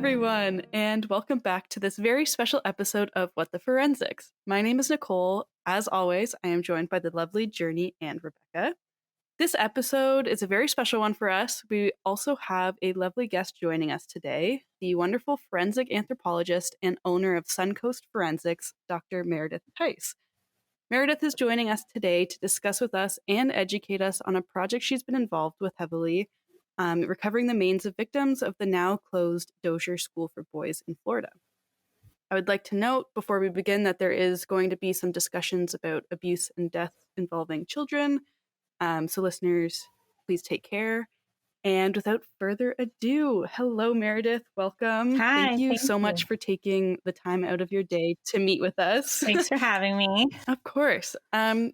everyone, and welcome back to this very special episode of What the Forensics. My name is Nicole. As always, I am joined by the lovely Journey and Rebecca. This episode is a very special one for us. We also have a lovely guest joining us today, the wonderful forensic anthropologist and owner of Suncoast Forensics, Dr. Meredith Tise. Meredith is joining us today to discuss with us and educate us on a project she's been involved with heavily, recovering the remains of victims of the now closed Dozier School for Boys in Florida. I would like to note before we begin that there is going to be some discussions about abuse and death involving children. So listeners, please take care. And without further ado, hello, Meredith. Welcome. Hi, Thank you so much for taking the time out of your day to meet with us. Thanks for having me. Of course.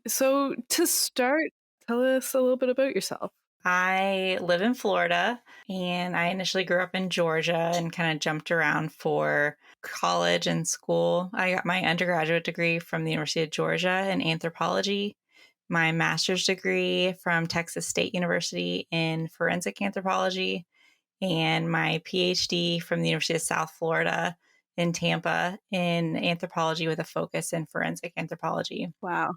So to start, tell us a little bit about yourself. I live in Florida, and I initially grew up in Georgia and kind of jumped around for college and school. I got my undergraduate degree from the University of Georgia in anthropology, my master's degree from Texas State University in forensic anthropology, and my PhD from the University of South Florida in Tampa in anthropology with a focus in forensic anthropology. Wow.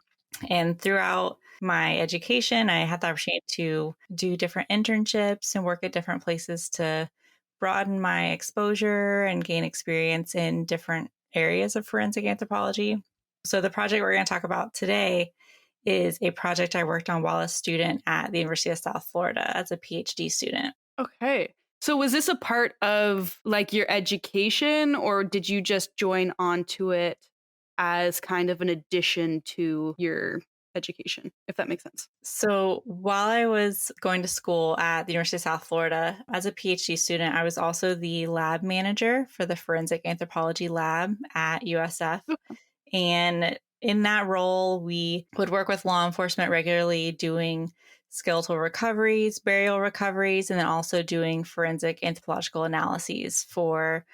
And throughout my education, I had the opportunity to do different internships and work at different places to broaden my exposure and gain experience in different areas of forensic anthropology. So the project we're going to talk about today is a project I worked on while a student at the University of South Florida as a PhD student. Okay. So was this a part of like your education, or did you just join onto it as kind of an addition to your education, if that makes sense? So while I was going to school at the University of South Florida as a PhD student, I was also the lab manager for the forensic anthropology lab at USF. Okay. And in that role, we would work with law enforcement regularly doing skeletal recoveries, burial recoveries, and then also doing forensic anthropological analyses for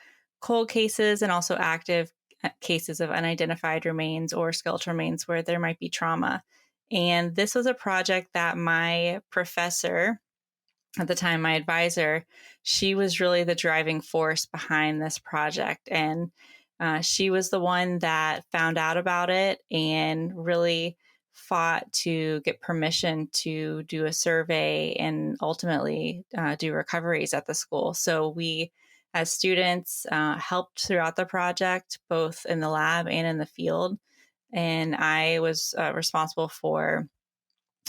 cold cases and also active cases of unidentified remains or skeletal remains where there might be trauma. And this was a project that my professor, at the time, my advisor, she was really the driving force behind this project. And she was the one that found out about it and really fought to get permission to do a survey and ultimately do recoveries at the school. So we, as students, helped throughout the project, both in the lab and in the field. And I was responsible for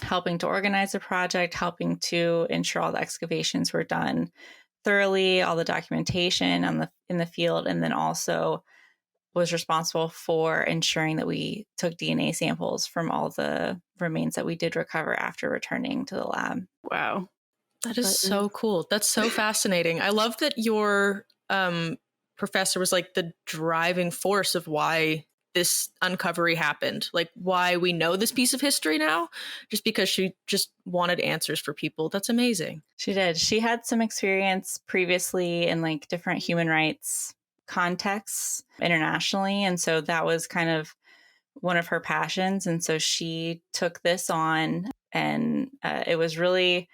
helping to organize the project, helping to ensure all the excavations were done thoroughly, all the documentation in the field, and then also was responsible for ensuring that we took DNA samples from all the remains that we did recover after returning to the lab. Wow. That is so cool. That's so fascinating. I love that your professor was like the driving force of why this uncovery happened, like why we know this piece of history now, just because she just wanted answers for people. That's amazing. She did. She had some experience previously in like different human rights contexts internationally. And so that was kind of one of her passions. And so she took this on, and it was really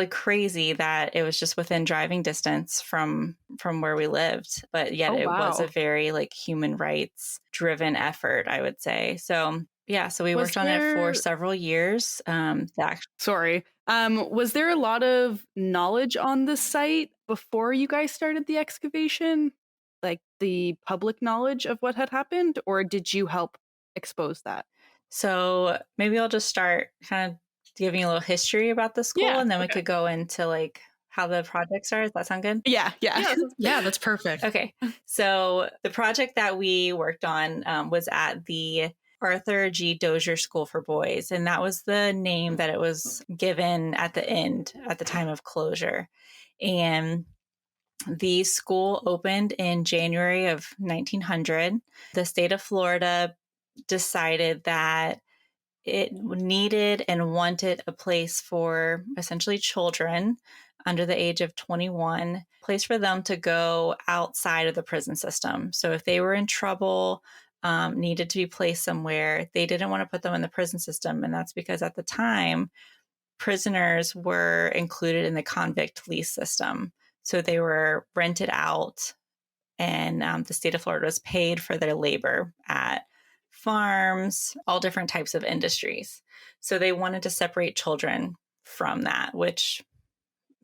crazy that it was just within driving distance from where we lived. But yet it was a very like human rights driven effort, I would say. So yeah, so we worked on it for several years. Was there a lot of knowledge on the site before you guys started the excavation? Like the public knowledge of what had happened, or did you help expose that? So maybe I'll just start kind of giving a little history about the school, and then we could go into like how the project started. Does that sound good? Yeah. Yeah, that's perfect. Okay. So the project that we worked on was at the Arthur G. Dozier School for Boys, and that was the name that it was given at the end, at the time of closure. And the school opened in January of 1900. The state of Florida decided that it needed and wanted a place for essentially children under the age of 21, a place for them to go outside of the prison system. So if they were in trouble, needed to be placed somewhere, they didn't want to put them in the prison system. And that's because at the time, prisoners were included in the convict lease system. So they were rented out, and the state of Florida was paid for their labor at farms, all different types of industries. So they wanted to separate children from that, which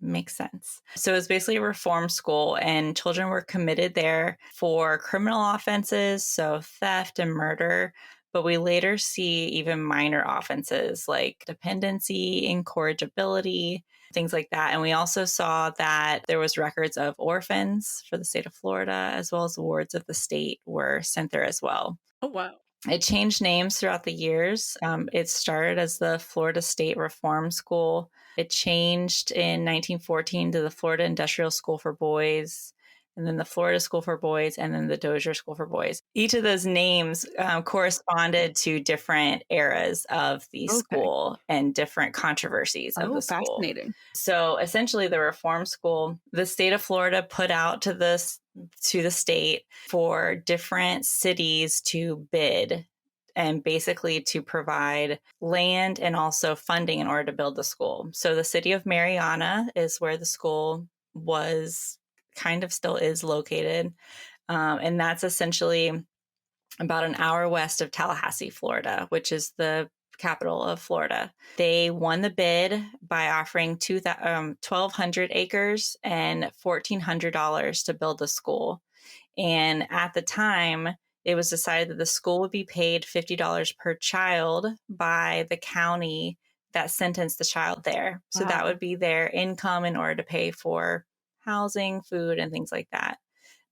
makes sense. So it's basically a reform school, and children were committed there for criminal offenses, so theft and murder. But we later see even minor offenses like dependency, incorrigibility, things like that. And we also saw that there was records of orphans for the state of Florida, as well as wards of the state were sent there as well. Oh, wow. It changed names throughout the years. It started as the Florida State Reform School. It changed in 1914 to the Florida Industrial School for Boys, and then the Florida School for Boys, and then the Dozier School for Boys. Each of those names corresponded to different eras of the school and different controversies of the school. Fascinating. So essentially, the reform school, the state of Florida put out to the state for different cities to bid and basically to provide land and also funding in order to build the school. So the city of Marianna is where the school was, kind of still is located. And that's essentially about an hour west of Tallahassee, Florida, which is the capital of Florida. They won the bid by offering 1,200 acres and $1,400 to build the school. And at the time, it was decided that the school would be paid $50 per child by the county that sentenced the child there. So that would be their income in order to pay for housing, food, and things like that.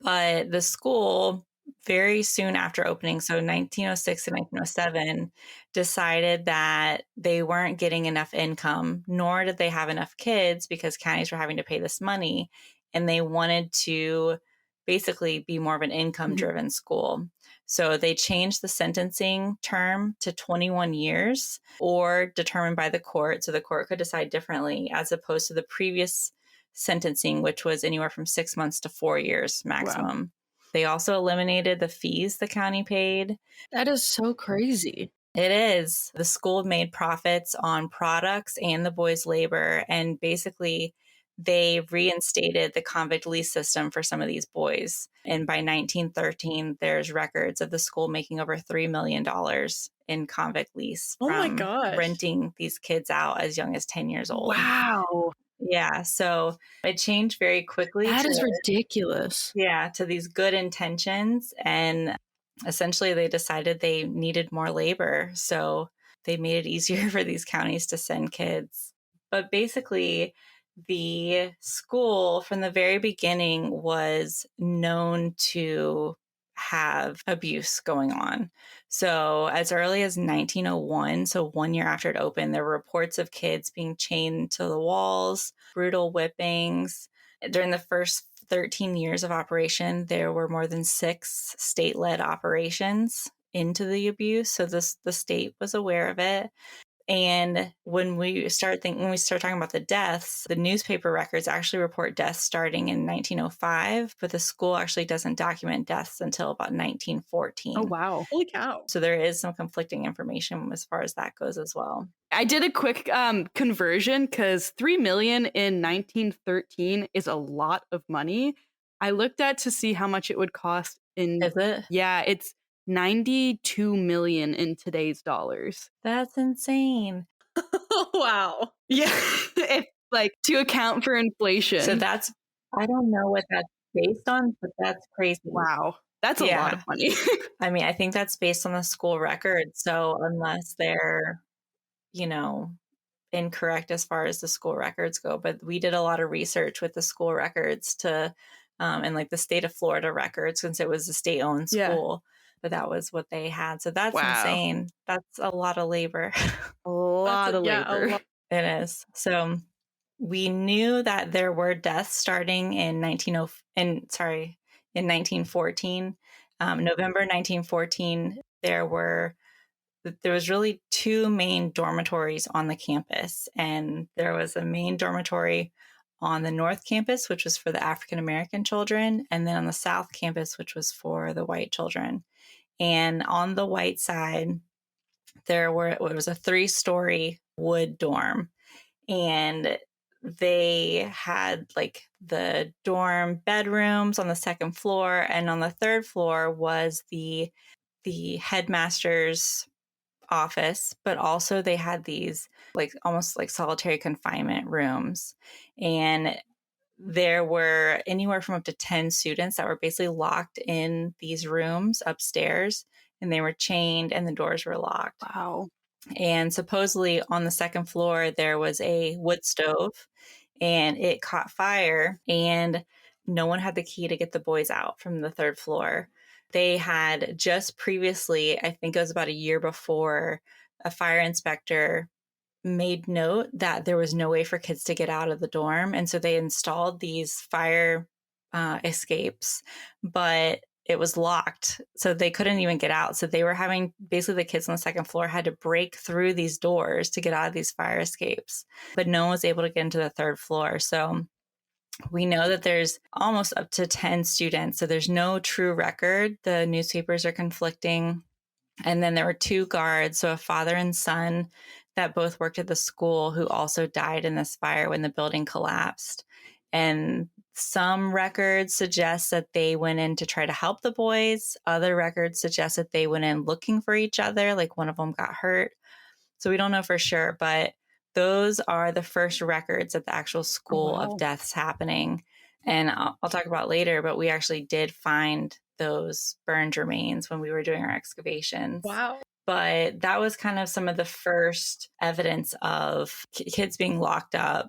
But the school, very soon after opening, so 1906 and 1907, decided that they weren't getting enough income, nor did they have enough kids because counties were having to pay this money. And they wanted to basically be more of an income-driven school. So they changed the sentencing term to 21 years or determined by the court. So the court could decide differently as opposed to the previous sentencing, which was anywhere from 6 months to 4 years maximum. Wow. They also eliminated the fees the county paid. That is so crazy. It is. The school made profits on products and the boys' labor, and basically they reinstated the convict lease system for some of these boys. And by 1913, there's records of the school making over $3 million in convict lease from renting these kids out as young as 10 years old. Wow. Yeah, so it changed very quickly. That is ridiculous. Yeah, to these good intentions. And essentially, they decided they needed more labor. So they made it easier for these counties to send kids. But basically, the school from the very beginning was known to have abuse going on. So as early as 1901, so 1 year after it opened, there were reports of kids being chained to the walls, brutal whippings. During the first 13 years of operation, there were more than 6 state-led operations into the abuse. So the state was aware of it. And when we start talking about the deaths, the newspaper records actually report deaths starting in 1905, but the school actually doesn't document deaths until about 1914. Oh, wow. Holy cow. So there is some conflicting information as far as that goes as well. I did a quick conversion because $3 million in 1913 is a lot of money. I looked at to see how much it would cost in. Is it? Yeah, it's $92 million in today's dollars. That's insane. Wow. Yeah. If, to account for inflation. So I don't know what that's based on, but that's crazy. Wow. That's a lot of money. I mean, I think that's based on the school records. So unless they're, incorrect as far as the school records go, but we did a lot of research with the school records to, and the state of Florida records, since it was a state-owned school. Yeah. But that was what they had. So that's insane. That's a lot of labor. A lot of labor. It is. So we knew that there were deaths starting in 1914. November 1914, there was really 2 main dormitories on the campus. And there was a main dormitory on the North Campus, which was for the African American children, and then on the South Campus, which was for the white children. And on the white side, it was a 3-story wood dorm. And they had like the dorm bedrooms on the second floor, and on the third floor was the headmaster's office, but also they had these like almost like solitary confinement rooms. And there were anywhere from up to 10 students that were basically locked in these rooms upstairs, and they were chained and the doors were locked. Wow. And supposedly on the second floor, there was a wood stove and it caught fire, and no one had the key to get the boys out from the third floor. They had just previously, I think it was about a year before, a fire inspector made note that there was no way for kids to get out of the dorm. And so they installed these fire escapes, but it was locked. So they couldn't even get out. So they were having, basically the kids on the second floor had to break through these doors to get out of these fire escapes, but no one was able to get into the third floor. So we know that there's almost up to 10 students. So there's no true record. The newspapers are conflicting. And then there were 2 guards, so a father and son, that both worked at the school, who also died in this fire when the building collapsed. And some records suggest that they went in to try to help the boys. Other records suggest that they went in looking for each other, like one of them got hurt. So we don't know for sure, but those are the first records of the actual school of deaths happening. And I'll talk about later, but we actually did find those burned remains when we were doing our excavations. Wow. But that was kind of some of the first evidence of kids being locked up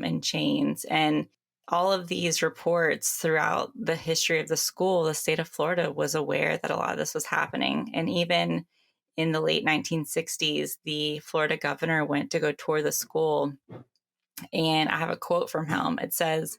in chains. And all of these reports throughout the history of the school, the state of Florida was aware that a lot of this was happening. And even in the late 1960s, the Florida governor went to go tour the school. And I have a quote from him. It says,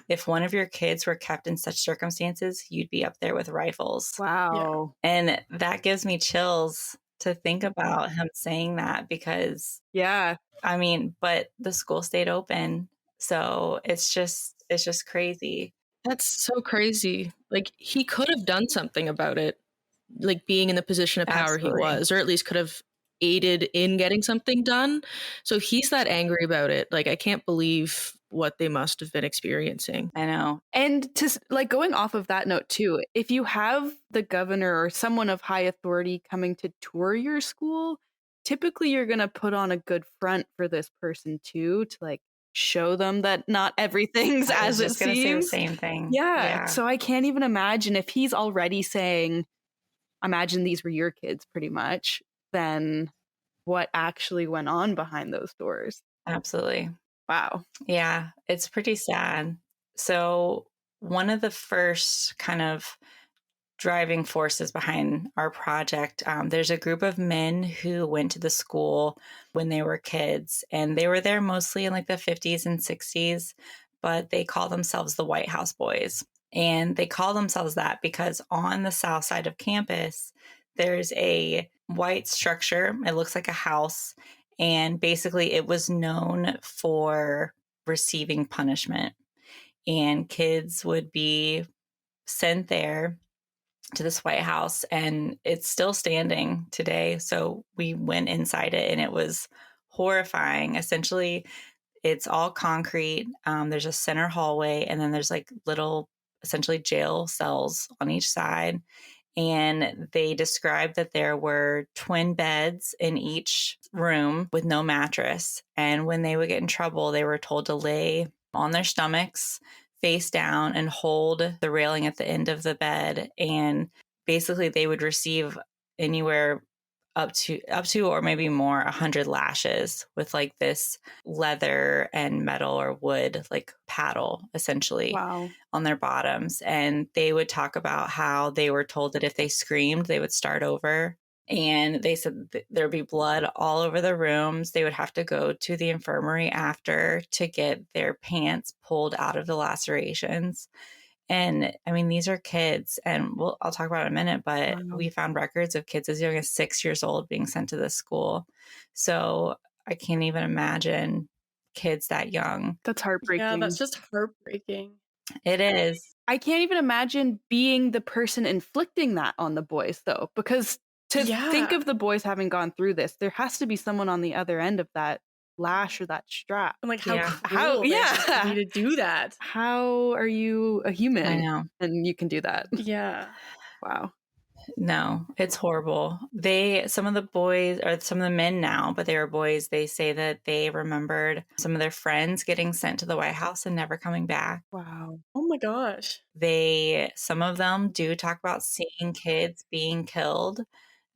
"If one of your kids were kept in such circumstances, you'd be up there with rifles." Wow. Yeah. And that gives me chills to think about him saying that, because, Yeah. I mean, but the school stayed open. So it's just crazy. That's so crazy. Like, he could have done something about it, like being in the position of power Absolutely. he was, or at least could have aided in getting something done. So if he's that angry about it, like, I can't believe what they must have been experiencing. I know. And to like going off of that note too, if you have the governor or someone of high authority coming to tour your school, typically you're going to put on a good front for this person too, to like show them that not everything's I as was it just going to say the seems. same thing. Yeah. So I can't even imagine if he's already saying, imagine these were your kids pretty much, then what actually went on behind those doors. Absolutely. Wow. Yeah, it's pretty sad. So one of the first kind of driving forces behind our project, there's a group of men who went to the school when they were kids, and they were there mostly in like the 50s and 60s, but they call themselves the White House Boys. And they call themselves that because on the south side of campus, there's a white structure. It looks like a house. And basically, it was known for receiving punishment. And kids would be sent there to this White House, and it's still standing today. So we went inside it, and it was horrifying. Essentially, it's all concrete. There's a center hallway, and then there's like little, essentially jail cells on each side. And they described that there were twin beds in each room with no mattress. And when they would get in trouble, they were told to lay on their stomachs, face down, and hold the railing at the end of the bed. And basically they would receive anywhere up to or maybe more 100 lashes with like this leather and metal or wood like paddle essentially. Wow. On their bottoms. And they would talk about how they were told that if they screamed, they would start over. And they said there'd be blood all over the rooms. They would have to go to the infirmary after to get their pants pulled out of the lacerations. And I mean, these are kids, and I'll talk about it in a minute, but we found records of kids as young as 6 years old being sent to this school. So I can't even imagine kids that young. That's heartbreaking. Yeah, that's just heartbreaking. It is. I can't even imagine being the person inflicting that on the boys, though, because to think of the boys having gone through this, there has to be someone on the other end of that lash or that strap. And like how Yeah. cruel they have to be to do that. How are you a human? I know. And you can do that. Yeah. Wow. No, it's horrible. Some of the boys, or some of the men now, but they were boys, they say that they remembered some of their friends getting sent to the White House and never coming back. Wow. Oh my gosh. Some of them do talk about seeing kids being killed.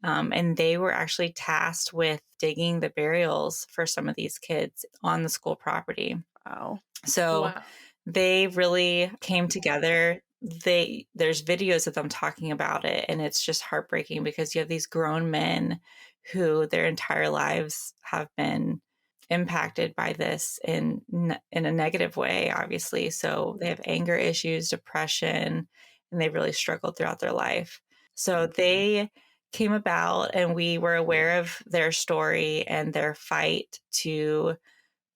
And they were actually tasked with digging the burials for some of these kids on the school property. Wow. So Wow. they really came together. There's videos of them talking about it, and it's just heartbreaking because you have these grown men who their entire lives have been impacted by this in a negative way, obviously. So they have anger issues, depression, and they've really struggled throughout their life. So they came about, and we were aware of their story and their fight to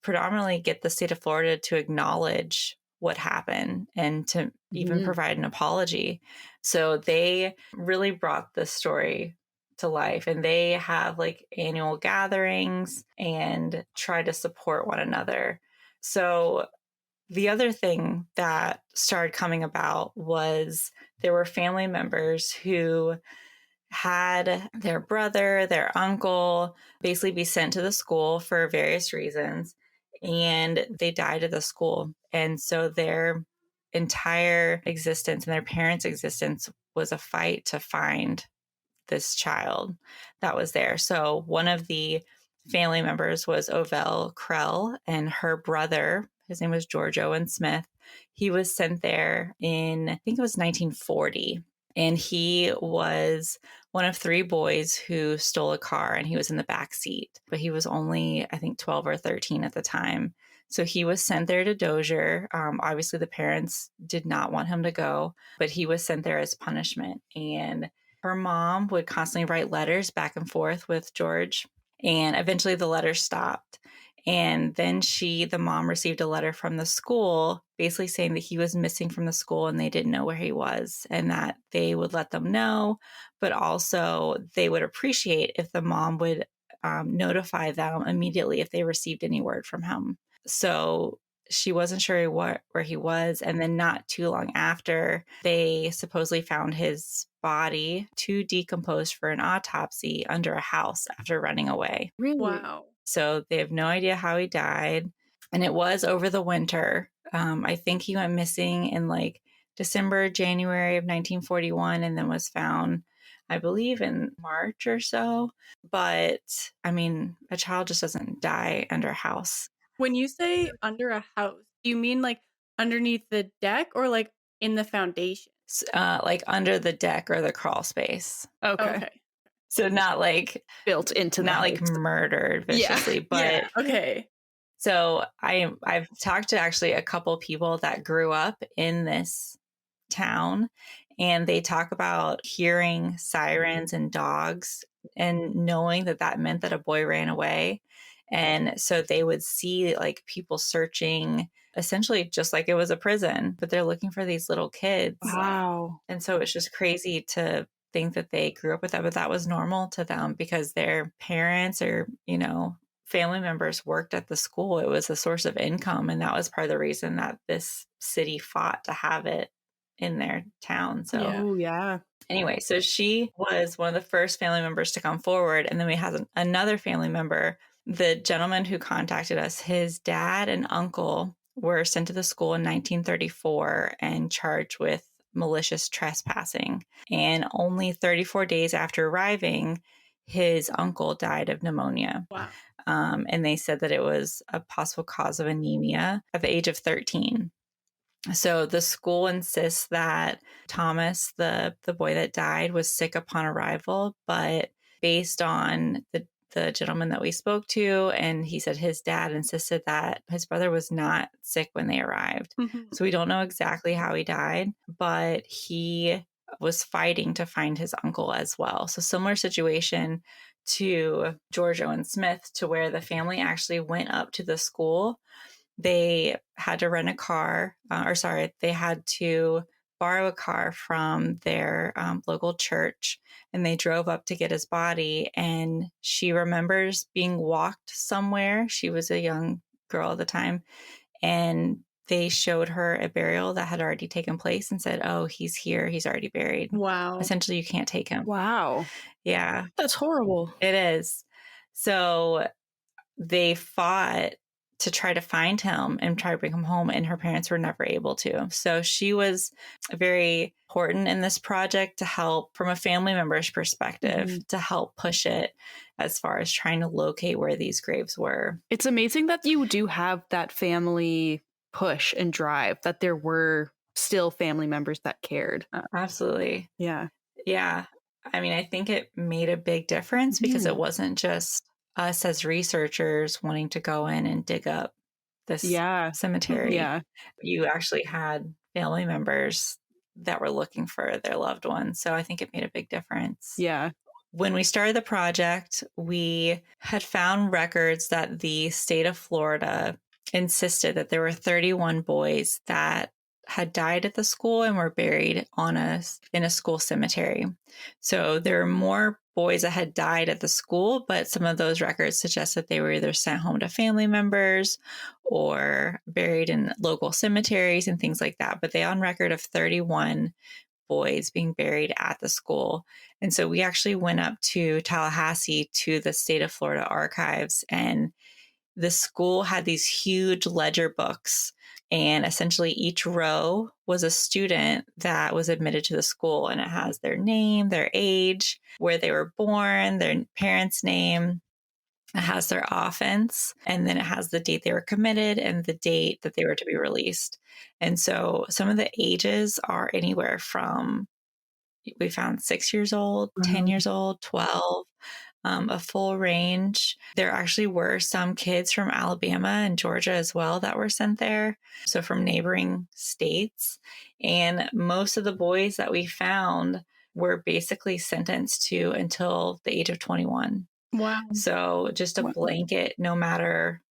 predominantly get the state of Florida to acknowledge what happened and to even provide an apology. So they really brought this story to life, and they have like annual gatherings and try to support one another. So the other thing that started coming about was there were family members who had their brother, their uncle basically be sent to the school for various reasons, and they died at the school. And so their entire existence and their parents' existence was a fight to find this child that was there. So one of the family members was Ovell Krell, and her brother, his name was George Owen Smith. He was sent there in, I think it was 1940. And he was one of three boys who stole a car, and he was in the back seat. But he was only, I think, 12 or 13 at the time. So he was sent there to Dozier. Obviously, the parents did not want him to go, but he was sent there as punishment. And her mom would constantly write letters back and forth with George. And eventually the letters stopped. And then the mom received a letter from the school basically saying that he was missing from the school and they didn't know where he was, and that they would let them know, but also they would appreciate if the mom would notify them immediately if they received any word from him. So she wasn't sure where he was. And then not too long after, they supposedly found his body too decomposed for an autopsy under a house after running away. Really? Wow. So they have no idea how he died. And it was over the winter. I think he went missing in like December, January of 1941, and then was found, I believe, in March or so. But I mean, a child just doesn't die under a house. When you say under a house, do you mean like underneath the deck or like in the foundation? Like under the deck or the crawl space. Okay. So not like Built into not the like house. murdered viciously, but Yeah. Okay. so I've talked to actually a couple people that grew up in this town, and they talk about hearing sirens and dogs and knowing that that meant that a boy ran away. And so they would see like people searching essentially just like it was a prison, but they're looking for these little kids. Wow. And so it's just crazy to think that they grew up with that, but that was normal to them because their parents or, family members worked at the school. It was a source of income. And that was part of the reason that this city fought to have it in their town. So Yeah. Oh, yeah. anyway, so she was one of the first family members to come forward. And then we had another family member, the gentleman who contacted us, his dad and uncle were sent to the school in 1934 and charged with malicious trespassing. And only 34 days after arriving, his uncle died of pneumonia. Wow. And they said that it was a possible cause of anemia at the age of 13. So the school insists that Thomas, the boy that died, was sick upon arrival, but based on the gentleman that we spoke to, and he said his dad insisted that his brother was not sick when they arrived. Mhm. So we don't know exactly how he died, but he was fighting to find his uncle as well. So similar situation to George Owen Smith, to where the family actually went up to the school. They had to rent a car, they had to borrow a car from their local church, and they drove up to get his body. And she remembers being walked somewhere. She was a young girl at the time, and they showed her a burial that had already taken place and said, "Oh, he's here. He's already buried." Wow. Essentially, you can't take him. Wow. Yeah, That's horrible. it is. So they fought to try to find him and try to bring him home, and her parents were never able to. So she was very important in this project to help, from a family member's perspective, to help push it as far as trying to locate where these graves were. It's amazing that you do have that family push and drive, that there were still family members that cared. Absolutely. Yeah. Yeah. I mean, I think it made a big difference because it wasn't just us as researchers wanting to go in and dig up this cemetery. Yeah. You actually had family members that were looking for their loved ones. So I think it made a big difference. Yeah. When we started the project, we had found records that the state of Florida insisted that there were 31 boys that had died at the school and were buried in a school cemetery. So there were more boys that had died at the school, but some of those records suggest that they were either sent home to family members or buried in local cemeteries and things like that. But they on record of 31 boys being buried at the school. And so we actually went up to Tallahassee to the state of Florida archives, and the school had these huge ledger books, and essentially each row was a student that was admitted to the school, and it has their name, their age, where they were born, their parents' name. It has their offense, and then it has the date they were committed and the date that they were to be released. And so some of the ages are anywhere from, we found 6 years old, 10 years old, 12, a full range. There actually were some kids from Alabama and Georgia as well that were sent there. So from neighboring states. And most of the boys that we found were basically sentenced to until the age of 21. Wow. So just a blanket, no matter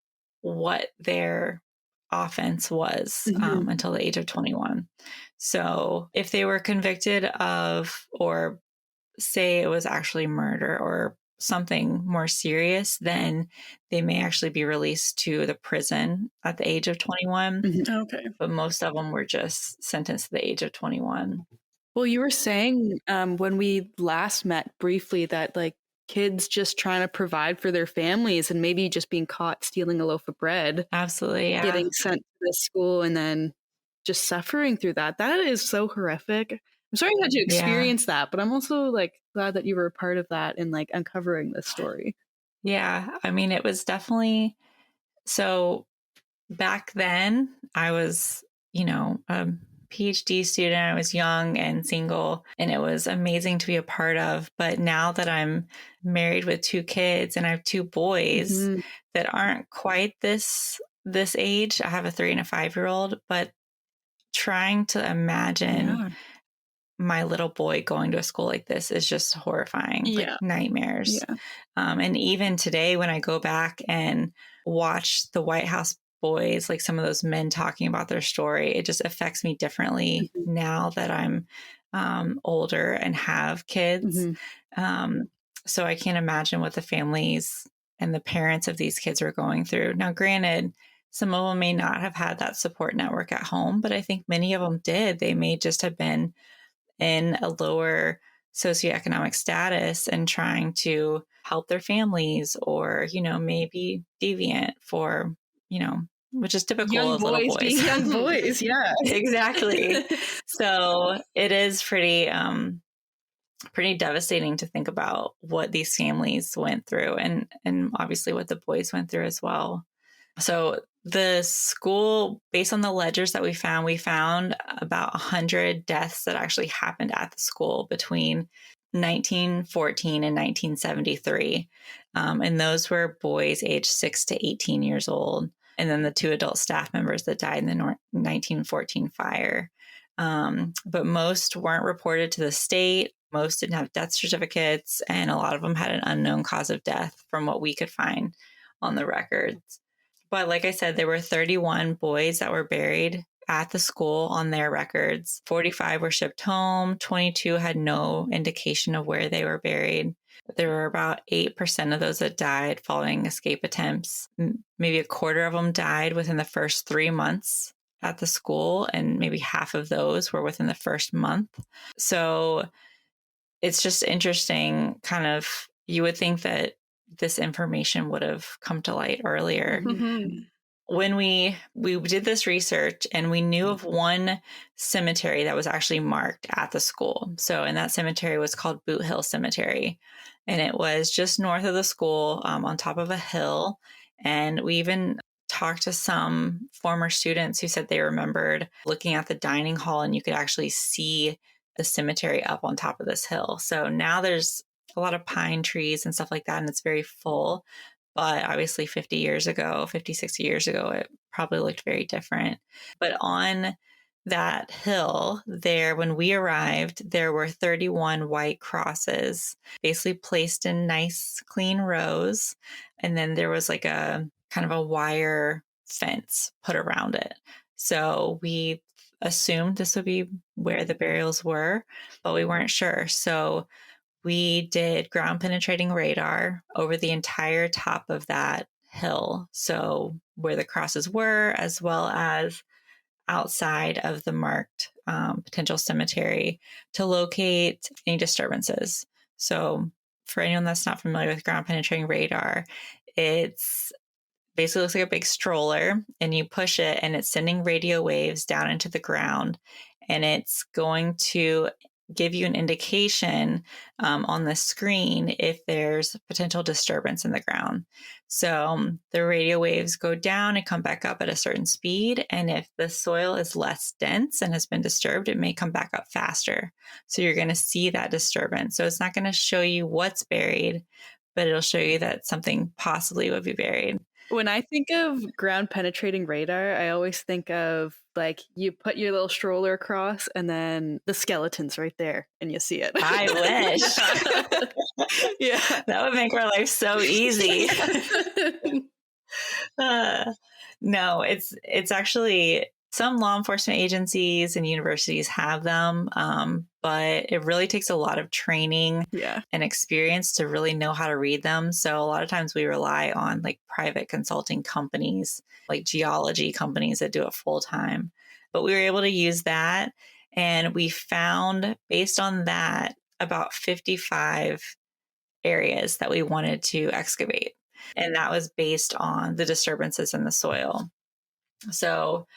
what their offense was, until the age of 21. So if they were convicted of, or say it was actually murder or something more serious, then they may actually be released to the prison at the age of 21. Okay. But most of them were just sentenced to the age of 21. Well, you were saying when we last met briefly that like kids just trying to provide for their families and maybe just being caught stealing a loaf of bread. Absolutely. Yeah. Getting sent to the school and then just suffering through that. That is so horrific. I'm sorry you had to experience that, but I'm also like glad that you were a part of that and like uncovering this story. Yeah. I mean, it was definitely, so back then I was, a PhD student. I was young and single, and it was amazing to be a part of. But now that I'm married with 2 kids and I have 2 boys that aren't quite this age, I have a 3 and a 5-year-old, but trying to imagine my little boy going to a school like this is just horrifying, like nightmares. And even today, when I go back and watch the White House boys, like some of those men talking about their story, it just affects me differently now that I'm older and have kids. So I can't imagine what the families and the parents of these kids are going through. Now, granted, some of them may not have had that support network at home, but I think many of them did. They may just have been in a lower socioeconomic status and trying to help their families, or, maybe deviant for, which is typical young of boys little boys. Being young boys, yeah. Exactly. So it is pretty devastating to think about what these families went through, and obviously what the boys went through as well. So the school, based on the ledgers that we found about 100 deaths that actually happened at the school between 1914 and 1973. And those were boys aged 6 to 18 years old. And then the 2 adult staff members that died in the 1914 fire. But most weren't reported to the state. Most didn't have death certificates. And a lot of them had an unknown cause of death from what we could find on the records. But like I said, there were 31 boys that were buried at the school on their records. 45 were shipped home. 22 had no indication of where they were buried. There were about 8% of those that died following escape attempts. Maybe a quarter of them died within the first 3 months at the school, and maybe half of those were within the first month. So it's just interesting, kind of, you would think that this information would have come to light earlier. Mm-hmm. When we did this research, and we knew of one cemetery that was actually marked at the school. So, and that cemetery was called Boot Hill Cemetery, and it was just north of the school, on top of a hill. And we even talked to some former students who said they remembered looking at the dining hall, and you could actually see the cemetery up on top of this hill. So now there's a lot of pine trees and stuff like that, and it's very full. But obviously 50 years ago, 50, 60 years ago, it probably looked very different. But on that hill there, when we arrived, there were 31 white crosses, basically placed in nice, clean rows. And then there was like a kind of a wire fence put around it. So we assumed this would be where the burials were, but we weren't sure. So we did ground penetrating radar over the entire top of that hill. So where the crosses were, as well as outside of the marked potential cemetery, to locate any disturbances. So for anyone that's not familiar with ground penetrating radar, it's basically looks like a big stroller, and you push it and it's sending radio waves down into the ground, and it's going to give you an indication on the screen if there's potential disturbance in the ground. So the radio waves go down and come back up at a certain speed. And if the soil is less dense and has been disturbed, it may come back up faster. So you're going to see that disturbance. So it's not going to show you what's buried, but it'll show you that something possibly would be buried. When I think of ground penetrating radar, I always think of like you put your little stroller across and then the skeleton's right there and you see it. I wish. Yeah. That would make our life so easy. No, it's actually, some law enforcement agencies and universities have them, but it really takes a lot of training and experience to really know how to read them. So a lot of times we rely on like private consulting companies, like geology companies that do it full time. But we were able to use that, and we found, based on that, about 55 areas that we wanted to excavate. And that was based on the disturbances in the soil. So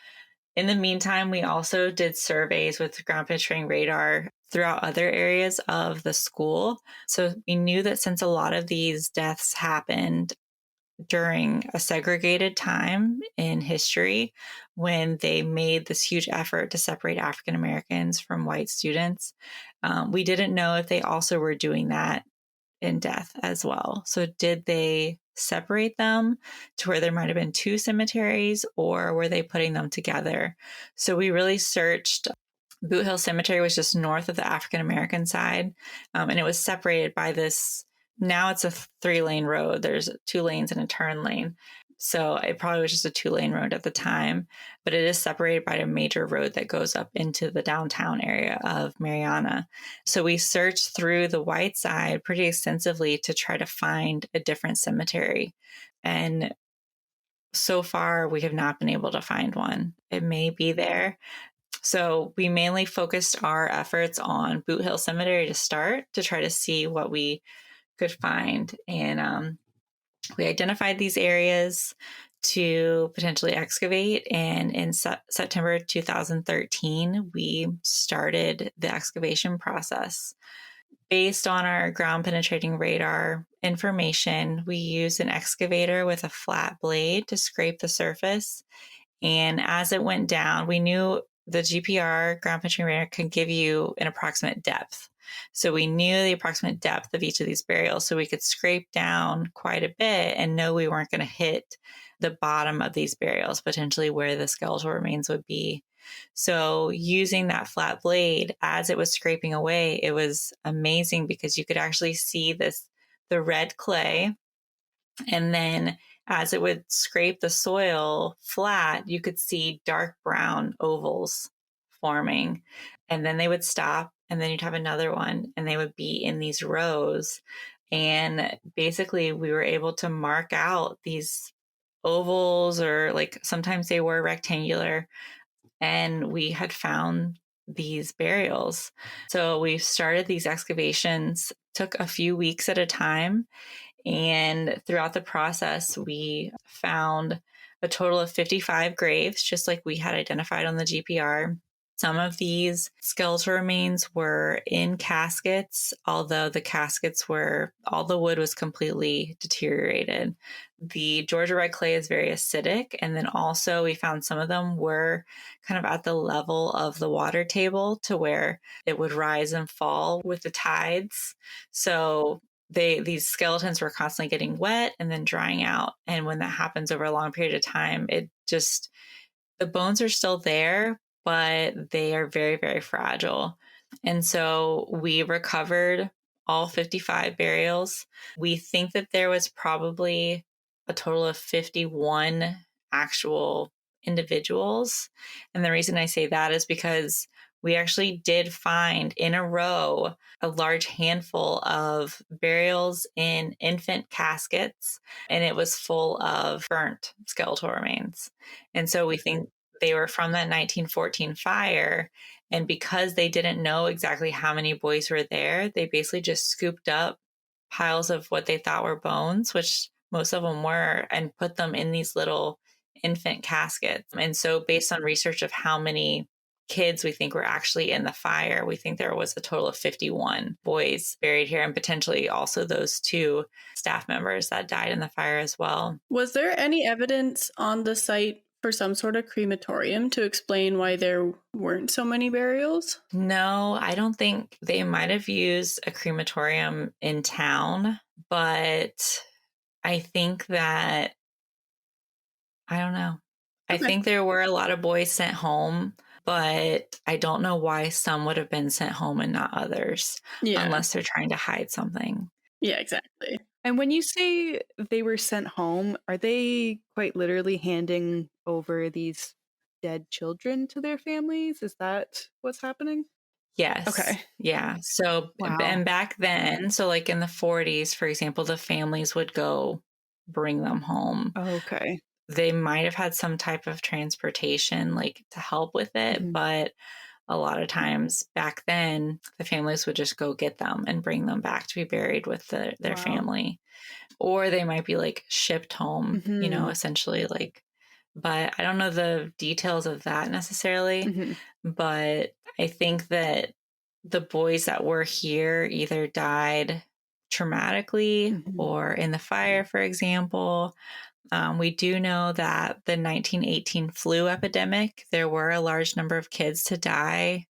in the meantime, we also did surveys with ground penetrating radar throughout other areas of the school. So we knew that since a lot of these deaths happened during a segregated time in history, when they made this huge effort to separate African Americans from white students, we didn't know if they also were doing that in death as well. So did they separate them to where there might have been two cemeteries, or were they putting them together? So we really searched. Boot Hill Cemetery was just north of the African American side, and it was separated by this, now it's a 3-lane road. There's 2 lanes and a turn lane. So it probably was just a 2-lane road at the time, but it is separated by a major road that goes up into the downtown area of Marianna. So we searched through the white side pretty extensively to try to find a different cemetery. And so far, we have not been able to find one. It may be there. So we mainly focused our efforts on Boot Hill Cemetery to start, to try to see what we could find. And we identified these areas to potentially excavate. And in September 2013, we started the excavation process. Based on our ground penetrating radar information, we used an excavator with a flat blade to scrape the surface. And as it went down, we knew the GPR, ground penetrating radar, can give you an approximate depth. So we knew the approximate depth of each of these burials, so we could scrape down quite a bit and know we weren't going to hit the bottom of these burials, potentially where the skeletal remains would be. So using that flat blade, as it was scraping away, it was amazing because you could actually see the red clay. And then as it would scrape the soil flat, you could see dark brown ovals forming. And then they would stop, and then you'd have another one, and they would be in these rows. And basically, we were able to mark out these ovals, or like sometimes they were rectangular, and we had found these burials. So we started these excavations, took a few weeks at a time. And throughout the process, we found a total of 55 graves, just like we had identified on the GPR. Some of these skeletal remains were in caskets, although the caskets were, all the wood was completely deteriorated. The Georgia red clay is very acidic. And then also we found some of them were kind of at the level of the water table to where it would rise and fall with the tides. So these skeletons were constantly getting wet and then drying out. And when that happens over a long period of time, it just, the bones are still there, but they are very, very fragile. And so we recovered all 55 burials. We think that there was probably a total of 51 actual individuals. And the reason I say that is because we actually did find in a row a large handful of burials in infant caskets, and it was full of burnt skeletal remains. And so we think they were from that 1914 fire. And because they didn't know exactly how many boys were there, they basically just scooped up piles of what they thought were bones, which most of them were, and put them in these little infant caskets. And so based on research of how many kids we think were actually in the fire, we think there was a total of 51 boys buried here, and potentially also those 2 staff members that died in the fire as well. Was there any evidence on the site for some sort of crematorium to explain why there weren't so many burials? No, I don't think. They might have used a crematorium in town, but I think that, I don't know. I Okay. think there were a lot of boys sent home, but I don't know why some would have been sent home and not others, Yeah. unless they're trying to hide something. Yeah, exactly. And when you say they were sent home, are they quite literally handing over these dead children to their families? Is that what's happening? Yes. Okay. Yeah. So, Wow. and back then, so like in the 40s, for example, the families would go bring them home. Okay. They might have had some type of transportation like to help with it, Mhm. but a lot of times back then the families would just go get them and bring them back to be buried with their Wow. family, or they might be like shipped home, Mhm. essentially, like, but I don't know the details of that necessarily. Mhm. But I think that the boys that were here either died traumatically Mhm. or in the fire, for example. We do know that the 1918 flu epidemic, there were a large number of kids to die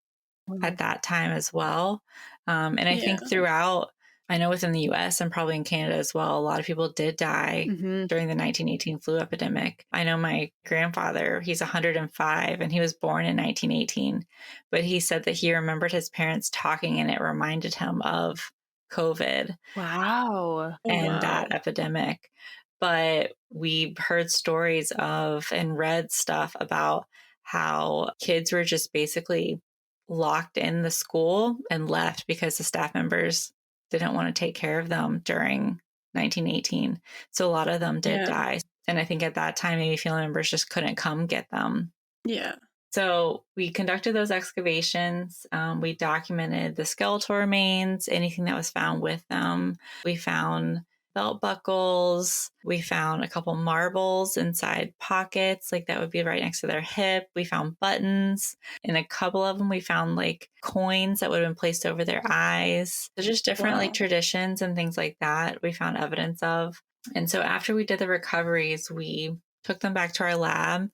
at that time as well. And I think Yeah. throughout, I know within the US and probably in Canada as well, a lot of people did die Mhm. during the 1918 flu epidemic. I know my grandfather, he's 105 and he was born in 1918, but he said that he remembered his parents talking and it reminded him of COVID Wow. Oh, and wow. that epidemic. But we heard stories of and read stuff about how kids were just basically locked in the school and left because the staff members didn't want to take care of them during 1918. So a lot of them did Yeah. die. And I think at that time, maybe family members just couldn't come get them. Yeah. So we conducted those excavations. We documented the skeletal remains, anything that was found with them. We found belt buckles. We found a couple marbles inside pockets, like that would be right next to their hip. We found buttons. In a couple of them, we found like coins that would have been placed over their eyes. So just different Wow. like traditions and things like that we found evidence of. And so after we did the recoveries, we took them back to our lab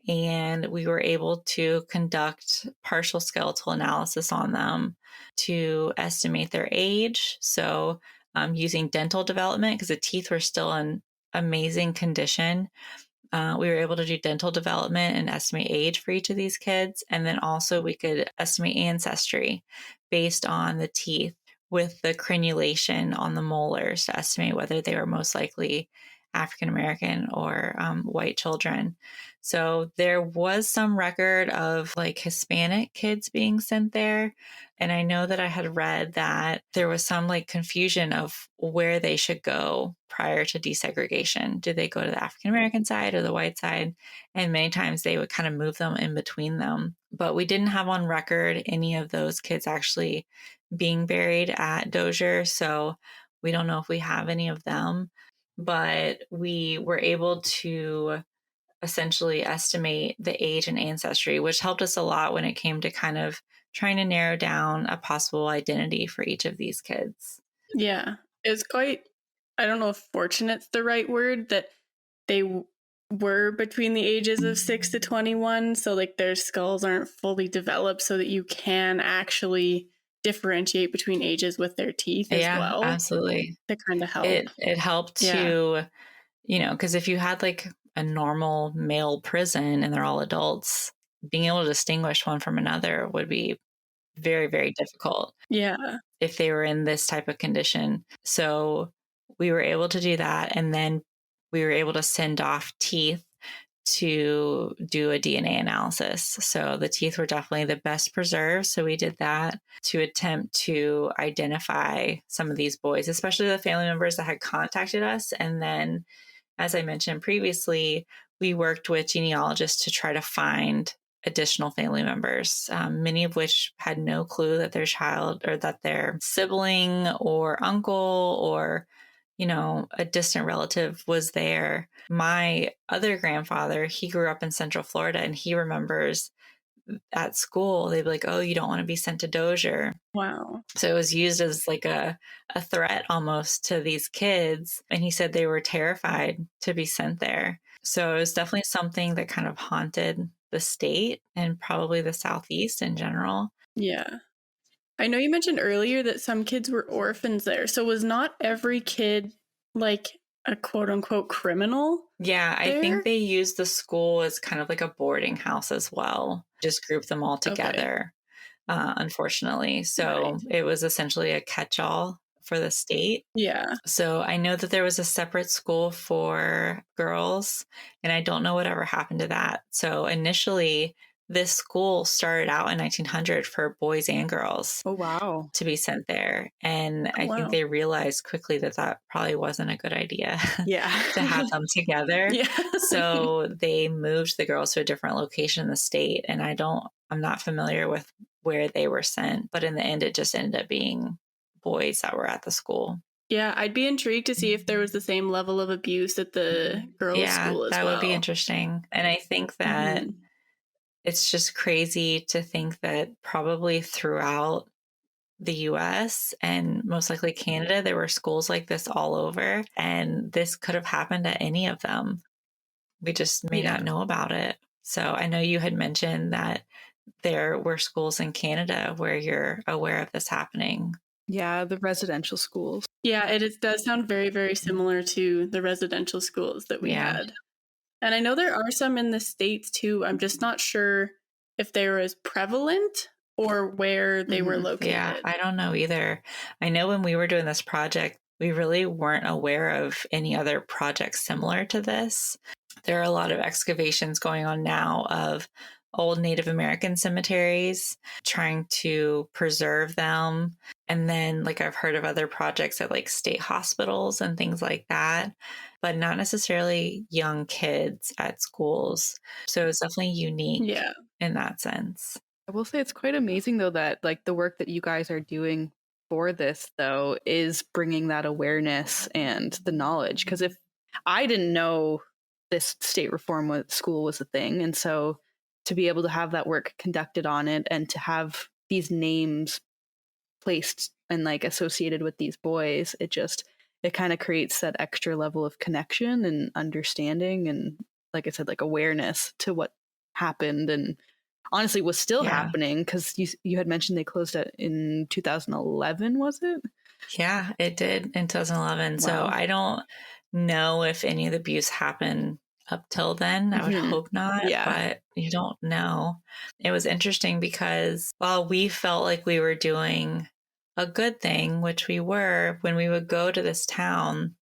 and we were able to conduct partial skeletal analysis on them to estimate their age. So using dental development, because the teeth were still in amazing condition, we were able to do dental development and estimate age for each of these kids. And then also we could estimate ancestry based on the teeth with the crenulation on the molars to estimate whether they were most likely African American or white children. So there was some record of like Hispanic kids being sent there. And I know that I had read that there was some like confusion of where they should go prior to desegregation. Do they go to the African American side or the white side? And many times they would kind of move them in between them. But we didn't have on record any of those kids actually being buried at Dozier. So we don't know if we have any of them. But we were able to essentially estimate the age and ancestry, which helped us a lot when it came to kind of trying to narrow down a possible identity for each of these kids. Yeah. It's quite, I don't know if fortunate's the right word, that they were between the ages of 6 to 21. So, like, their skulls aren't fully developed so that you can actually differentiate between ages with their teeth as well. Absolutely. To kind of help. It helped to, because if you had like a normal male prison and they're all adults, being able to distinguish one from another would be very, very difficult. Yeah. If they were in this type of condition. So we were able to do that. And then we were able to send off teeth to do a DNA analysis. So the teeth were definitely the best preserved. So we did that to attempt to identify some of these boys, especially the family members that had contacted us. And then, as I mentioned previously, we worked with genealogists to try to find additional family members, many of which had no clue that their child or that their sibling or uncle or a distant relative was there. My other grandfather, he grew up in Central Florida, and he remembers at school, they'd be like, oh, you don't want to be sent to Dozier. Wow. So it was used as like a threat almost to these kids. And he said they were terrified to be sent there. So it was definitely something that kind of haunted the state and probably the Southeast in general. Yeah. I know you mentioned earlier that some kids were orphans there. So was not every kid like a quote unquote criminal? Yeah, I there? think they used the school as kind of like a boarding house as well. Just group them all together, unfortunately. So it was essentially a catch-all for the state. Yeah. So I know that there was a separate school for girls, and I don't know whatever happened to that. So initially, this school started out in 1900 for boys and girls. Oh, wow. To be sent there. And I think they realized quickly that that probably wasn't a good idea to have them together. Yeah. So they moved the girls to a different location in the state. And I'm not familiar with where they were sent, but in the end, it just ended up being boys that were at the school. Yeah, I'd be intrigued to see if there was the same level of abuse at the girls' school as well. That would be interesting. And I think that it's just crazy to think that probably throughout the US and most likely Canada, there were schools like this all over, and this could have happened at any of them. We just may not know about it. So I know you had mentioned that there were schools in Canada where you're aware of this happening. Yeah, the residential schools. Yeah, it does sound very, very similar to the residential schools that we had. And I know there are some in the States too. I'm just not sure if they were as prevalent or where they were located. Yeah, I don't know either. I know when we were doing this project, we really weren't aware of any other projects similar to this. There are a lot of excavations going on now of old Native American cemeteries, trying to preserve them. And then, like, I've heard of other projects at like state hospitals and things like that, but not necessarily young kids at schools. So it's definitely unique in that sense. I will say it's quite amazing, though, that like the work that you guys are doing for this, though, is bringing that awareness and the knowledge. Because if I didn't know this state reform school was a thing, and so to be able to have that work conducted on it and to have these names placed and like associated with these boys, it kind of creates that extra level of connection and understanding and, like I said, like awareness to what happened and honestly was still happening, because you had mentioned they closed it in 2011, was it? Yeah, it did in 2011. Wow. So I don't know if any of the abuse happened up till then. I would hope not, but you don't know. It was interesting because while we felt like we were doing a good thing, which we were, when we would go to this town,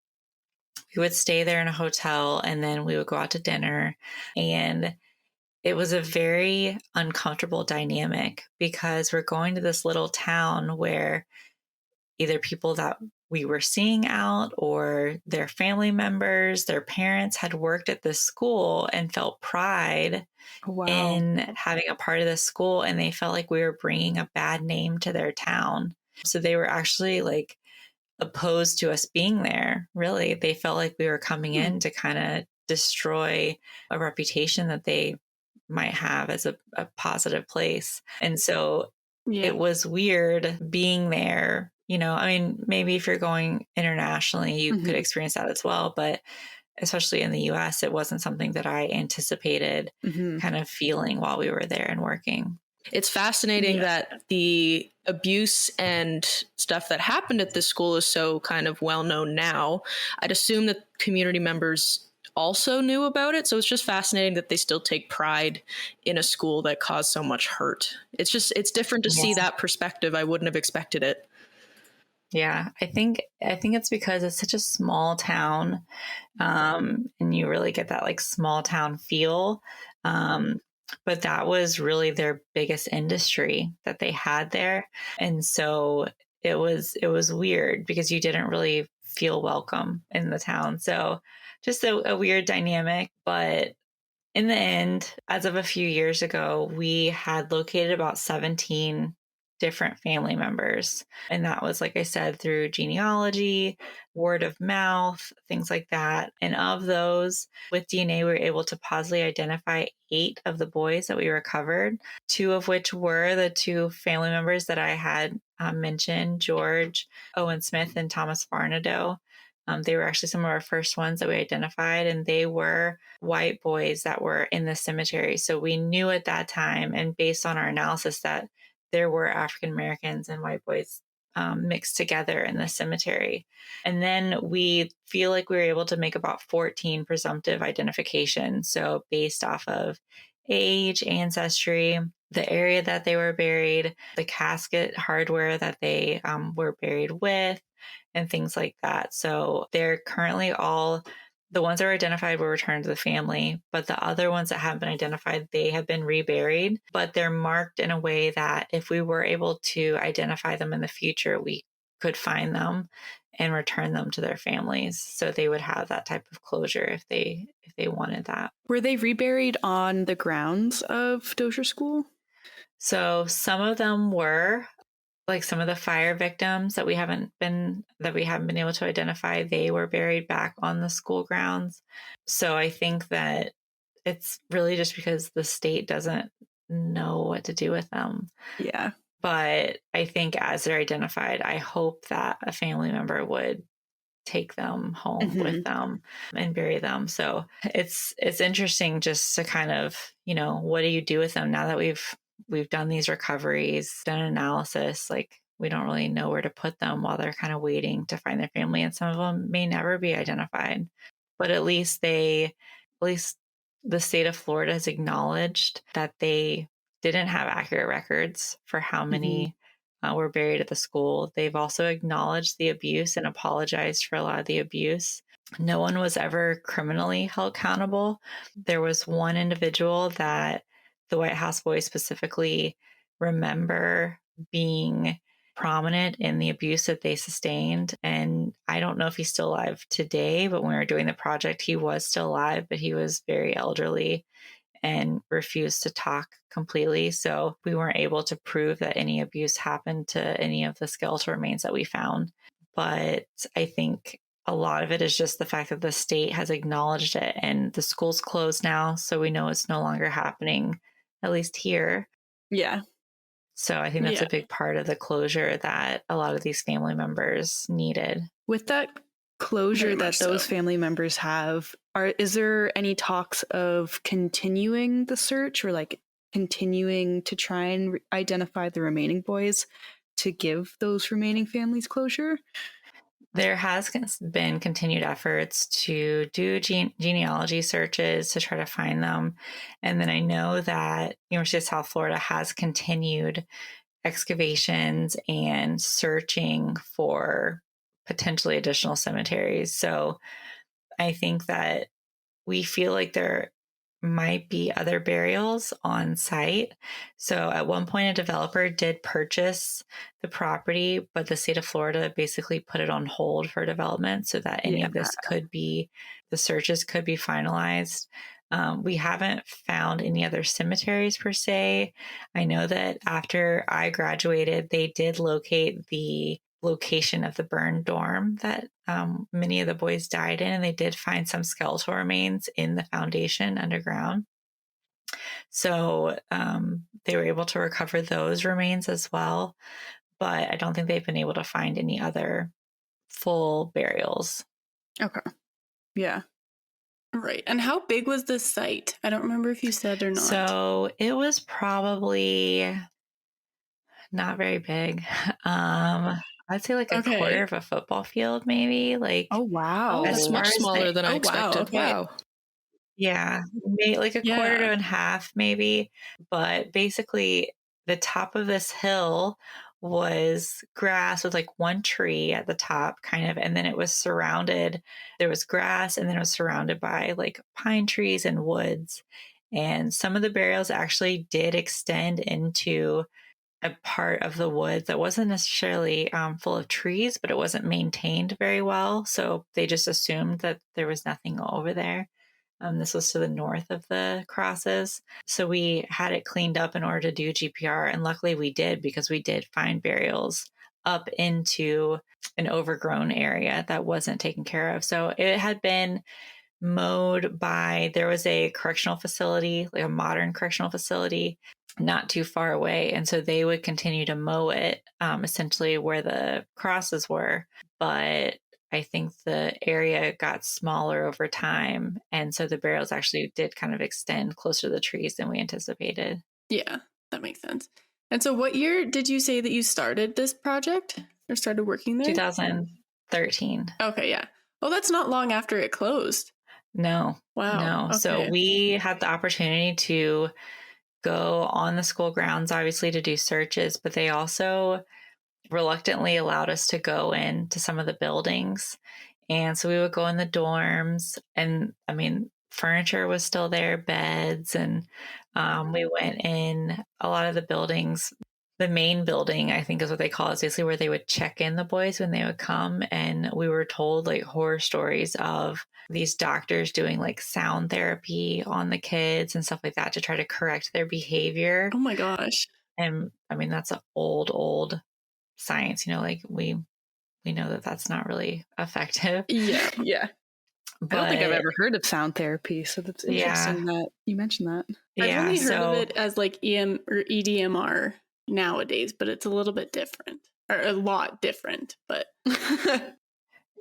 We would stay there in a hotel, and then we would go out to dinner. And it was a very uncomfortable dynamic because we're going to this little town where either people that we were seeing out or their family members, their parents had worked at this school and felt pride in having a part of this school. And they felt like we were bringing a bad name to their town. So they were actually like opposed to us being there. Really, they felt like we were coming in to kind of destroy a reputation that they might have as a positive place. And so it was weird being there. I mean, maybe if you're going internationally, you could experience that as well. But especially in the US, it wasn't something that I anticipated kind of feeling while we were there and working. It's fascinating that the abuse and stuff that happened at this school is so kind of well known now. I'd assume that community members also knew about it. So it's just fascinating that they still take pride in a school that caused so much hurt. It's different to see that perspective. I wouldn't have expected it. Yeah, I think it's because it's such a small town, and you really get that like small town feel. But that was really their biggest industry that they had there, and so it was weird because you didn't really feel welcome in the town. So just a weird dynamic, but in the end, as of a few years ago, we had located about 17 different family members. And that was, like I said, through genealogy, word of mouth, things like that. And of those, with DNA, we were able to positively identify 8 of the boys that we recovered, 2 of which were the 2 family members that I had mentioned, George Owen Smith and Thomas Farnadoe. They were actually some of our first ones that we identified, and they were white boys that were in the cemetery. So we knew at that time, and based on our analysis, that there were African Americans and white boys mixed together in the cemetery. And then we feel like we were able to make about 14 presumptive identifications. So based off of age, ancestry, the area that they were buried, the casket hardware that they were buried with, and things like that. So they're currently all, the ones that were identified were returned to the family, but the other ones that haven't been identified, they have been reburied, but they're marked in a way that if we were able to identify them in the future, we could find them and return them to their families. So they would have that type of closure if they wanted that. Were they reburied on the grounds of Dozier School? So some of them were. Like some of the fire victims that we haven't been able to identify, they were buried back on the school grounds. So I think that it's really just because the state doesn't know what to do with them. Yeah. But I think as they're identified, I hope that a family member would take them home with them and bury them. So it's interesting just to kind of, what do you do with them now that we've done these recoveries, done an analysis, like we don't really know where to put them while they're kind of waiting to find their family. And some of them may never be identified, but at least the state of Florida has acknowledged that they didn't have accurate records for how many were buried at the school. They've also acknowledged the abuse and apologized for a lot of the abuse. No one was ever criminally held accountable. There was one individual that the White House boys specifically remember being prominent in the abuse that they sustained. And I don't know if he's still alive today, but when we were doing the project, he was still alive, but he was very elderly and refused to talk completely. So we weren't able to prove that any abuse happened to any of the skeletal remains that we found. But I think a lot of it is just the fact that the state has acknowledged it, and the school's closed now. So we know it's no longer happening, at least here. Yeah. So I think that's a big part of the closure that a lot of these family members needed. With that closure that those family members have, is there any talks of continuing the search or like continuing to try and identify the remaining boys to give those remaining families closure? There has been continued efforts to do genealogy searches to try to find them. And then I know that University of South Florida has continued excavations and searching for potentially additional cemeteries. So I think that we feel like there might be other burials on site. So at one point, a developer did purchase the property, but the state of Florida basically put it on hold for development so that any of this could be, the searches could be finalized. We haven't found any other cemeteries per se. I know that after I graduated, they did locate the location of the burned dorm that many of the boys died in, and they did find some skeletal remains in the foundation underground. So they were able to recover those remains as well, but I don't think they've been able to find any other full burials. Okay. Yeah. Right. And how big was the site? I don't remember if you said or not. So it was probably not very big. I'd say like a quarter of a football field, maybe. Like, oh wow, that's much smaller than I expected. Okay. Wow. Yeah, like a quarter to a half, maybe. But basically, the top of this hill was grass with like one tree at the top, kind of, and then it was surrounded. There was grass, and then it was surrounded by like pine trees and woods. And some of the burials actually did extend into a part of the woods that wasn't necessarily full of trees, but it wasn't maintained very well. So they just assumed that there was nothing over there. This was to the north of the crosses. So we had it cleaned up in order to do GPR. And luckily we did, because we did find burials up into an overgrown area that wasn't taken care of. So it had been mowed by, there was a correctional facility, like a modern correctional facility, not too far away. And so they would continue to mow it, essentially where the crosses were. But I think the area got smaller over time. And so the burials actually did kind of extend closer to the trees than we anticipated. Yeah, that makes sense. And so what year did you say that you started this project or started working there? 2013. Okay, yeah. Oh, that's not long after it closed. No. Wow. No. Okay. So we had the opportunity to go on the school grounds, obviously, to do searches, but they also reluctantly allowed us to go into some of the buildings. And so we would go in the dorms, and I mean, furniture was still there, beds, and we went in a lot of the buildings. The main building, I think is what they call it, is basically where they would check in the boys when they would come. And we were told like horror stories of these doctors doing like sound therapy on the kids and stuff like that to try to correct their behavior. Oh my gosh. And I mean, that's an old science, like we know that that's not really effective. Yeah. I don't think I've ever heard of sound therapy, so that's interesting that you mentioned that. I've only heard of it as like EM or EDMR nowadays, but it's a little bit different, or a lot different, but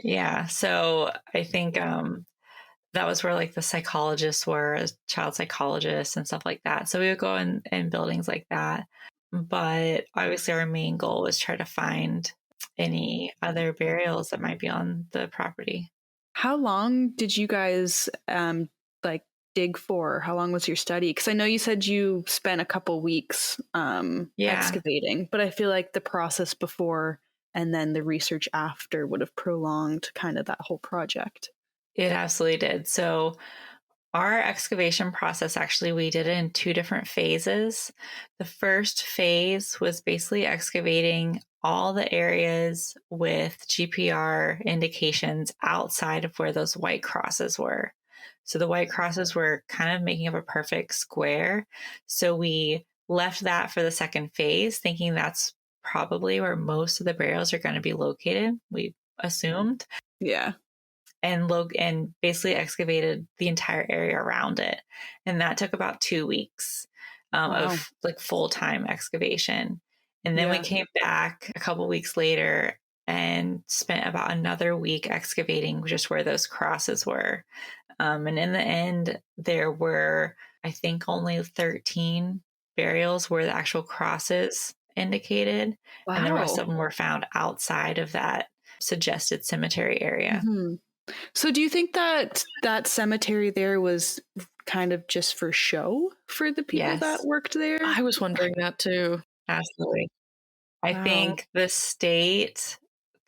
yeah. So I think that was where like the psychologists were, child psychologists and stuff like that. So we would go in buildings like that. But obviously our main goal was try to find any other burials that might be on the property. How long did you guys like dig for? How long was your study? Because I know you said you spent a couple weeks excavating, but I feel like the process before and then the research after would have prolonged kind of that whole project. It absolutely did. So our excavation process, actually, we did it in 2 different phases. The first phase was basically excavating all the areas with GPR indications outside of where those white crosses were. So the white crosses were kind of making up a perfect square. So we left that for the second phase, thinking that's probably where most of the burials are going to be located, we assumed. Yeah. And basically excavated the entire area around it. And that took about 2 weeks of like full-time excavation. And then we came back a couple weeks later and spent about another week excavating just where those crosses were. And in the end, there were, I think, only 13 burials where the actual crosses indicated. Wow. And the rest of them were found outside of that suggested cemetery area. Mm-hmm. So do you think that that cemetery there was kind of just for show for the people that worked there? I was wondering that too. Absolutely. I think the state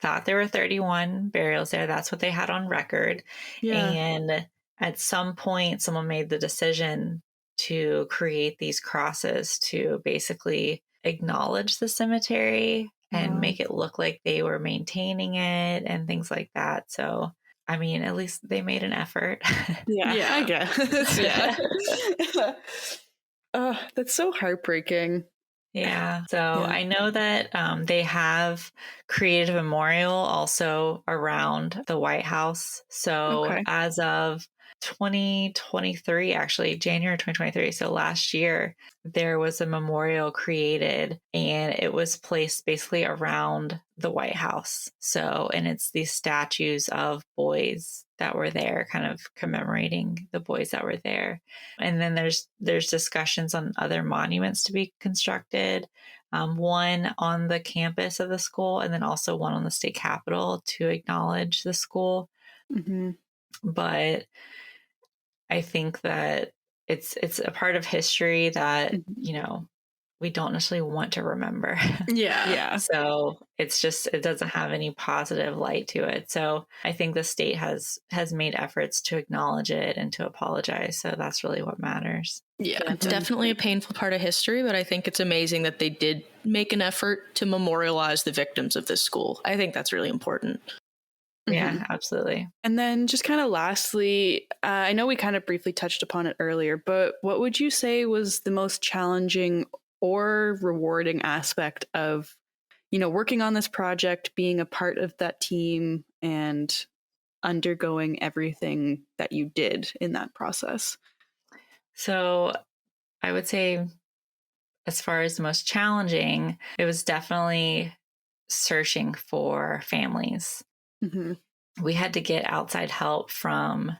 thought there were 31 burials there. That's what they had on record. Yeah. And at some point, someone made the decision to create these crosses to basically acknowledge the cemetery and make it look like they were maintaining it and things like that. So, I mean, at least they made an effort. Yeah, I guess. Yeah. That's so heartbreaking. Yeah. So I know that they have created a memorial also around the White House. So as of 2023, actually, January 2023, so last year, there was a memorial created and it was placed basically around the White House. So, and it's these statues of boys that were there, kind of commemorating the boys that were there. And then there's discussions on other monuments to be constructed, one on the campus of the school, and then also one on the state capitol to acknowledge the school. Mm-hmm. But I think that it's a part of history that, you know, we don't necessarily want to remember. Yeah. So it's just, it doesn't have any positive light to it. So I think the state has made efforts to acknowledge it and to apologize. So that's really what matters. Yeah, it's definitely a painful part of history, but I think it's amazing that they did make an effort to memorialize the victims of this school. I think that's really important. Yeah, absolutely. And then just kind of lastly, I know we kind of briefly touched upon it earlier, but what would you say was the most challenging or rewarding aspect of, you know, working on this project, being a part of that team and undergoing everything that you did in that process? So I would say, as far as the most challenging, it was definitely searching for families. Mm-hmm. We had to get outside help from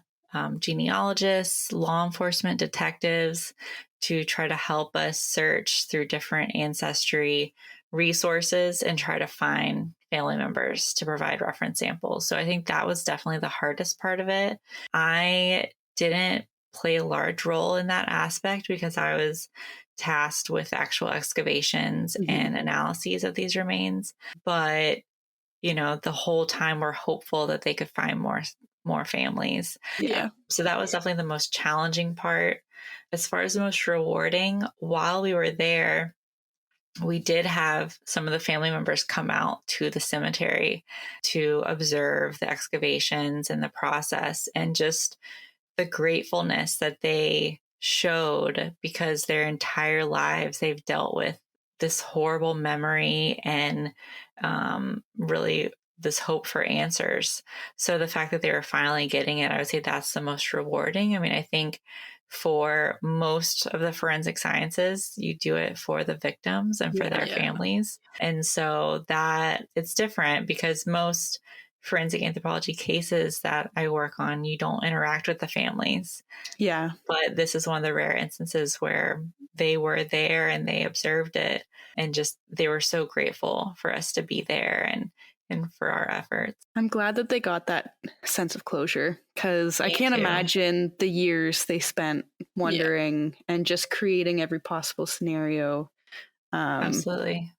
genealogists, law enforcement, detectives to try to help us search through different ancestry resources and try to find family members to provide reference samples. So I think that was definitely the hardest part of it. I didn't play a large role in that aspect because I was tasked with actual excavations and analyses of these remains. But you know, the whole time we're hopeful that they could find more families. Yeah. So that was definitely the most challenging part. As far as the most rewarding, while we were there, we did have some of the family members come out to the cemetery to observe the excavations and the process, and just the gratefulness that they showed, because their entire lives they've dealt with this horrible memory and really this hope for answers. So the fact that they were finally getting it, I would say that's the most rewarding. I mean, I think for most of the forensic sciences, you do it for the victims and for their families. And so that it's different because most forensic anthropology cases that I work on, you don't interact with the families. Yeah. But this is one of the rare instances where they were there and they observed it, and just they were so grateful for us to be there and for our efforts. I'm glad that they got that sense of closure, because I can't imagine the years they spent wondering and just creating every possible scenario. Absolutely.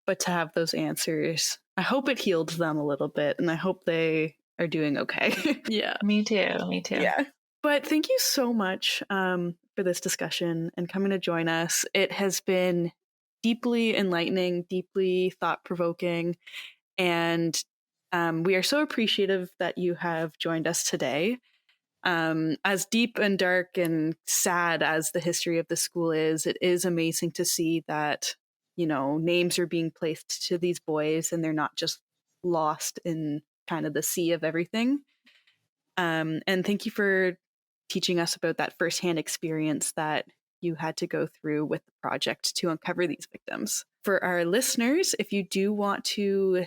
But to have those answers, I hope it healed them a little bit, and I hope they are doing okay. Yeah. Me too. Yeah. But thank you so much for this discussion and coming to join us. It has been deeply enlightening, deeply thought-provoking, and we are so appreciative that you have joined us today. As deep and dark and sad as the history of the school is, it is amazing to see that, you know, names are being placed to these boys and they're not just lost in kind of the sea of everything. And thank you for teaching us about that firsthand experience that you had to go through with the project to uncover these victims. For our listeners, if you do want to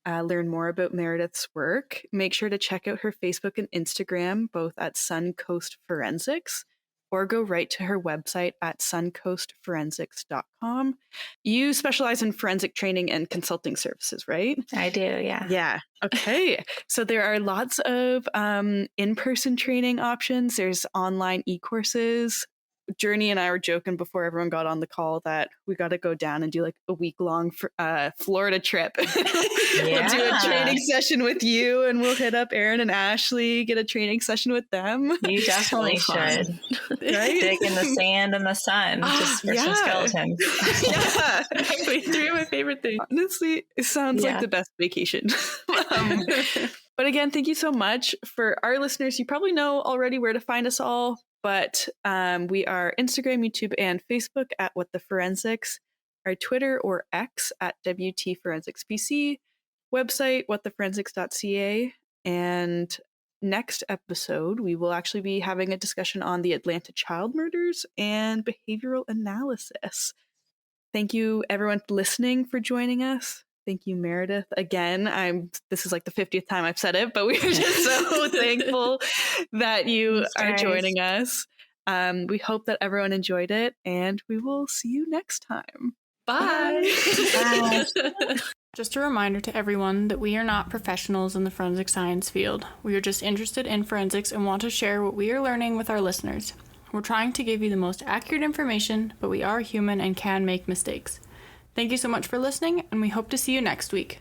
learn more about Meredith's work, make sure to check out her Facebook and Instagram, both at Suncoast Forensics, or go right to her website at suncoastforensics.com. You specialize in forensic training and consulting services, right? I do, yeah. Yeah. Okay. So there are lots of in-person training options. There's online e-courses. Journey and I were joking before everyone got on the call that we got to go down and do like a week-long Florida trip. We'll do a training session with you, and we'll hit up Aaron and Ashley, get a training session with them. You definitely should. Right? Dig in the sand and the sun just for some skeletons. Yeah. Three of my favorite things. Honestly, it sounds like the best vacation. But again, thank you so much. For our listeners, you probably know already where to find us all, but we are Instagram, YouTube, and Facebook at What the Forensics, our Twitter or X at WT Forensics PC, website whattheforensics.ca, and next episode, we will actually be having a discussion on the Atlanta child murders and behavioral analysis. Thank you, everyone listening, for joining us. Thank you, Meredith. Again, this is like the 50th time I've said it, but we are just so thankful that you are joining us. We hope that everyone enjoyed it, and we will see you next time. Bye. Bye. Just a reminder to everyone that we are not professionals in the forensic science field. We are just interested in forensics and want to share what we are learning with our listeners. We're trying to give you the most accurate information, but we are human and can make mistakes. Thank you so much for listening, and we hope to see you next week.